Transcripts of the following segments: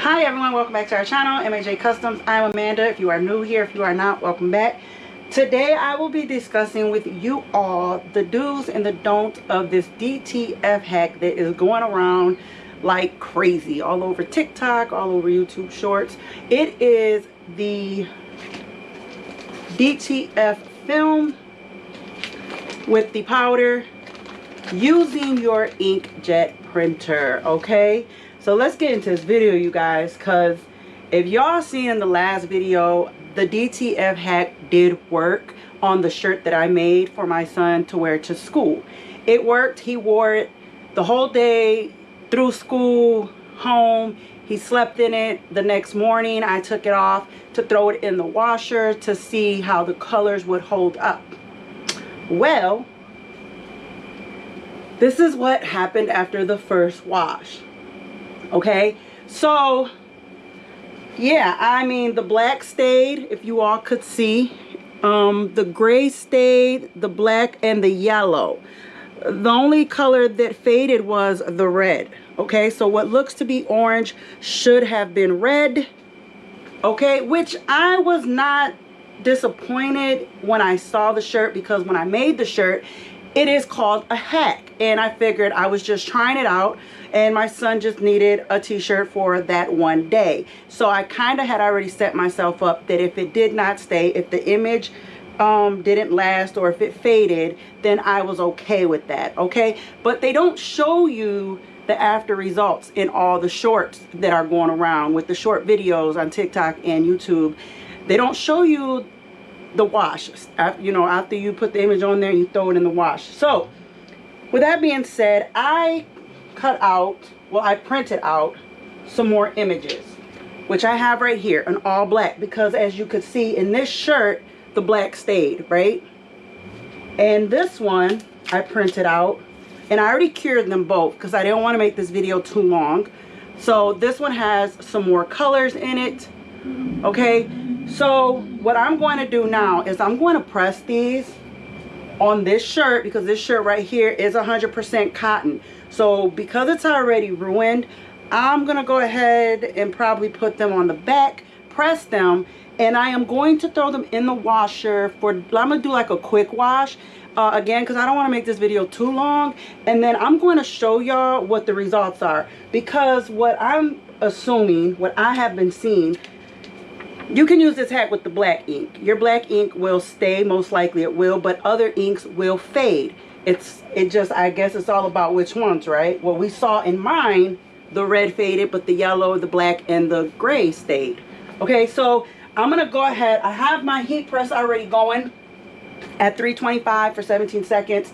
Hi everyone, welcome back to our channel, M.A.J. Customs. I'm Amanda. If you are new here, if you are not, welcome back. Today I will be discussing with you all the do's and the don'ts of this DTF hack that is going around like crazy all over TikTok, all over YouTube Shorts. It is the DTF film with the powder using your inkjet printer. Okay, so let's get into this video, you guys, because if y'all seen in the last video, the DTF hack did work on the shirt that I made for my son to wear to school. It worked. He wore it the whole day through school, home. He slept in it. The next morning I took it off to throw it in the washer to see how the colors would hold up. Well, this is what happened after the first wash. Okay, so yeah, I mean, the black stayed, if you all could see. The gray stayed, the black and the yellow. The only color that faded was the red. Okay, so what looks to be orange should have been red. Okay, which I was not disappointed when I saw the shirt, because when I made the shirt, it is called a hack, and I figured I was just trying it out, and my son just needed a t-shirt for that one day. So I kind of had already set myself up that if it did not stay, if the image didn't last, or if it faded, then I was okay with that. Okay, but they don't show you the after results in all the shorts that are going around with the short videos on TikTok and YouTube. They don't show you the wash, you know, after you put the image on there and you throw it in the wash. So with that being said, I printed out some more images, which I have right here in all black, because as you could see in this shirt, the black stayed, right? And this one I printed out, and I already cured them both because I didn't want to make this video too long. So this one has some more colors in it. Okay, so what I'm going to do now is I'm going to press these on this shirt, because this shirt right here is 100% cotton. So because it's already ruined, I'm going to go ahead and probably put them on the back, press them, and I am going to throw them in the washer for, I'm going to do like a quick wash. Again, because I don't want to make this video too long, and then I'm going to show y'all what the results are, because what I'm assuming, what I have been seeing, you can use this hack with the black ink. Your black ink will stay, most likely it will, but other inks will fade. I guess it's all about which ones, right? What we saw in mine, the red faded, but the yellow, the black, and the gray stayed. Okay, so I'm gonna go ahead. I have my heat press already going at 325 for 17 seconds.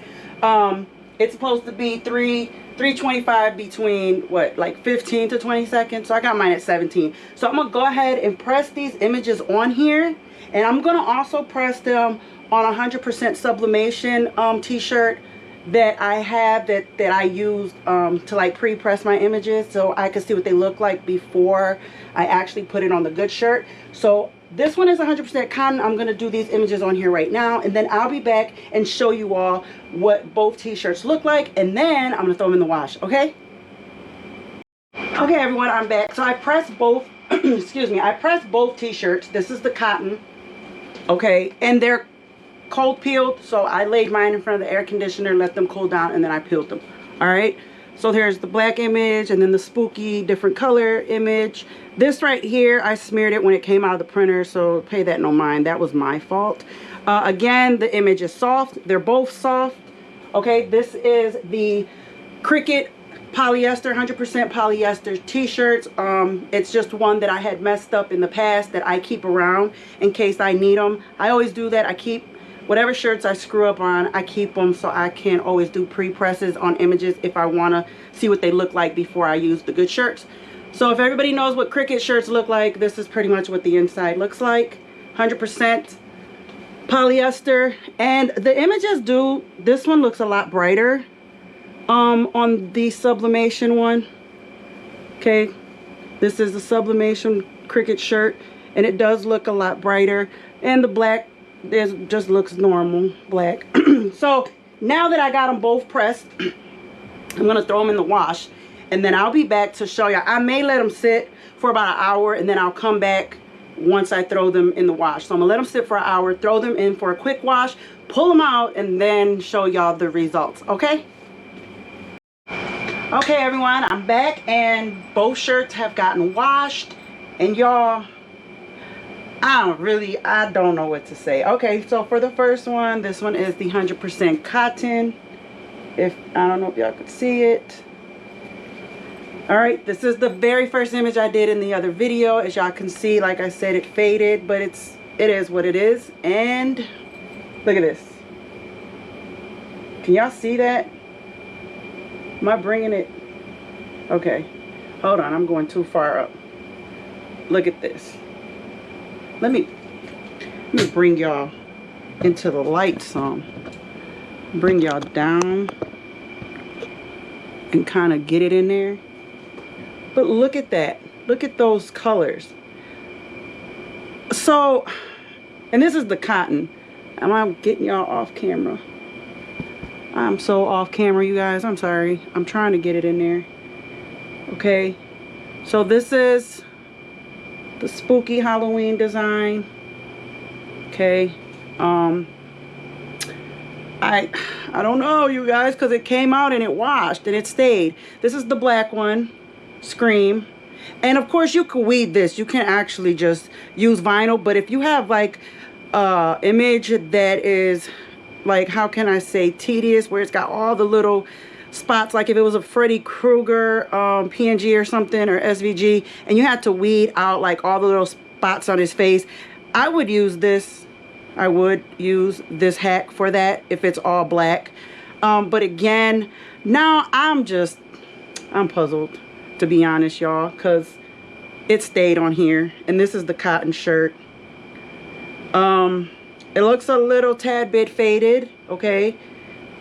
It's supposed to be 325 between what, like 15 to 20 seconds. So I got mine at 17. So I'm gonna go ahead and press these images on here, and I'm gonna also press them on 100% sublimation t-shirt that I have, that I used to like pre-press my images so I could see what they look like before I actually put it on the good shirt. So this one is 100% cotton. I'm going to do these images on here right now, and then I'll be back and show you all what both t-shirts look like, and then I'm going to throw them in the wash. Okay? Okay, everyone, I'm back. So I pressed both, excuse me, I pressed both t-shirts. This is the cotton, okay, and they're cold peeled, so I laid mine in front of the air conditioner, let them cool down, and then I peeled them. All right, so there's the black image, and then the spooky different color image. This right here, I smeared it when it came out of the printer, so pay that no mind. That was my fault. Again, the image is soft. They're both soft. Okay, this is the Cricut polyester, 100% polyester t-shirts. It's just one that I had messed up in the past that I keep around in case I need them. I always do that. I keep whatever shirts I screw up on, I keep them so I can always do pre-presses on images if I want to see what they look like before I use the good shirts. So if everybody knows what Cricut shirts look like, this is pretty much what the inside looks like. 100% polyester. And the images do, this one looks a lot brighter on the sublimation one. Okay, this is the sublimation Cricut shirt, and it does look a lot brighter. And the black, it just looks normal black. So now that I got them both pressed, I'm going to throw them in the wash. and then I'll be back to show y'all. I may let them sit for about an hour, and then I'll come back once I throw them in the wash. So I'm gonna let them sit for an hour, throw them in for a quick wash, pull them out, and then show y'all the results. Okay? Okay, everyone, I'm back, and both shirts have gotten washed, and y'all, I don't know what to say. Okay, so for the first one, this one is the 100% cotton. I don't know if y'all could see it. All right, this is the very first image I did in the other video. As y'all can see, like I said, it faded, but it is what it is. And look at this. Can y'all see that? Am I bringing it? Okay, hold on, I'm going too far up. Look at this. Let me bring y'all into the light some. Bring y'all down and kind of get it in there. But look at that. Look at those colors. So, and this is the cotton. Am I getting y'all off camera? I'm so off camera, you guys. I'm sorry. I'm trying to get it in there. Okay. So this is the spooky Halloween design. Okay. I don't know, you guys, because it came out and it washed and it stayed. This is the black one, Scream. And of course you could weed this. You can actually just use vinyl, but if you have like image that is like, how can I say, tedious, where it's got all the little spots, like if it was a Freddy Krueger PNG or something, or SVG, and you had to weed out like all the little spots on his face, I would use this. I would use this hack for that if it's all black. But again, now I'm puzzled, to be honest, y'all, because it stayed on here. And this is the cotton shirt. It looks a little tad bit faded, okay?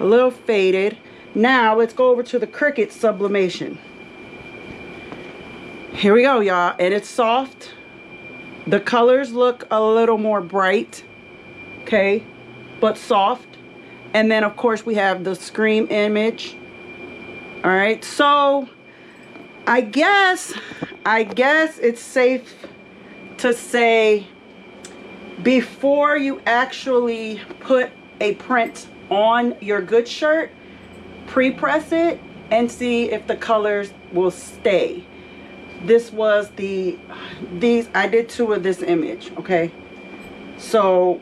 A little faded. Now let's go over to the Cricut sublimation. Here we go, y'all, and it's soft. The colors look a little more bright, okay, but soft. And then of course we have the Scream image. All right, so I guess it's safe to say, before you actually put a print on your good shirt, pre-press it and see if the colors will stay. This was I did two of this image, okay? So,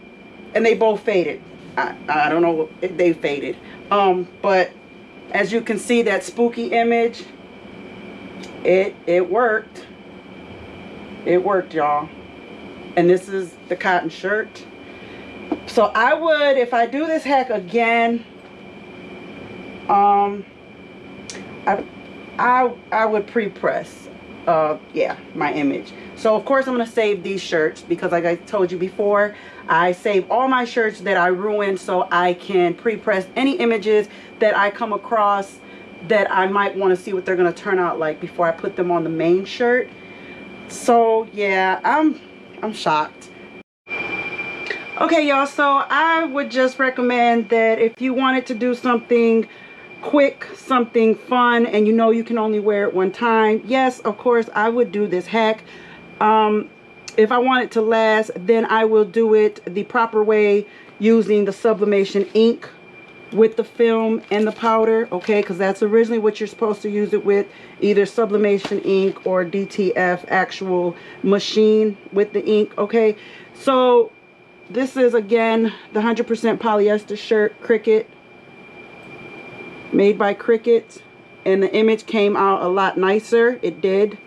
and they both faded. I don't know if they faded. But as you can see, that spooky image, it worked. It worked, y'all. And this is the cotton shirt. So I would, if I do this hack again, I would pre-press my image. So of course I'm going to save these shirts, because like I told you before, I save all my shirts that I ruin so I can pre-press any images that I come across that I might want to see what they're going to turn out like before I put them on the main shirt. So yeah, I'm shocked. Okay, y'all, so I would just recommend that if you wanted to do something quick, something fun, and you know you can only wear it one time, yes, of course I would do this hack. If I want it to last, then I will do it the proper way, using the sublimation ink with the film and the powder, okay, because that's originally what you're supposed to use it with, either sublimation ink or DTF actual machine with the ink, okay. So this is again the 100% polyester shirt, Cricut, made by Cricut, and the image came out a lot nicer. It did.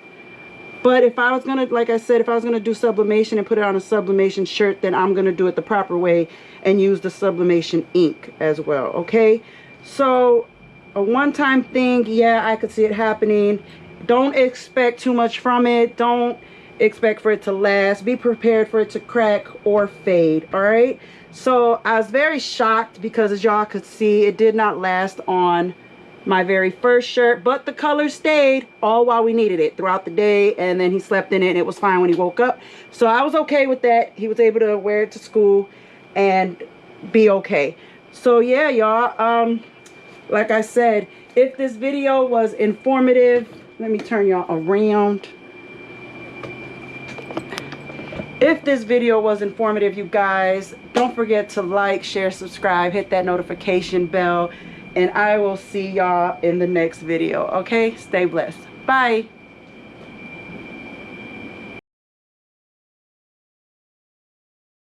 But if I was gonna, like I said, if I was gonna do sublimation and put it on a sublimation shirt, then I'm gonna do it the proper way and use the sublimation ink as well, okay? So a one-time thing, yeah, I could see it happening. Don't expect too much from it. Don't expect for it to last. Be prepared for it to crack or fade, all right? So I was very shocked because, as y'all could see, it did not last on my very first shirt, but the color stayed all while we needed it throughout the day, and then he slept in it and it was fine when he woke up. So I was okay with that. He was able to wear it to school and be okay. So yeah, y'all, like I said, If this video was informative, let me turn y'all around. If this video was informative, you guys, don't forget to like, share, subscribe, hit that notification bell, and I will see y'all in the next video. Okay? Stay blessed. Bye.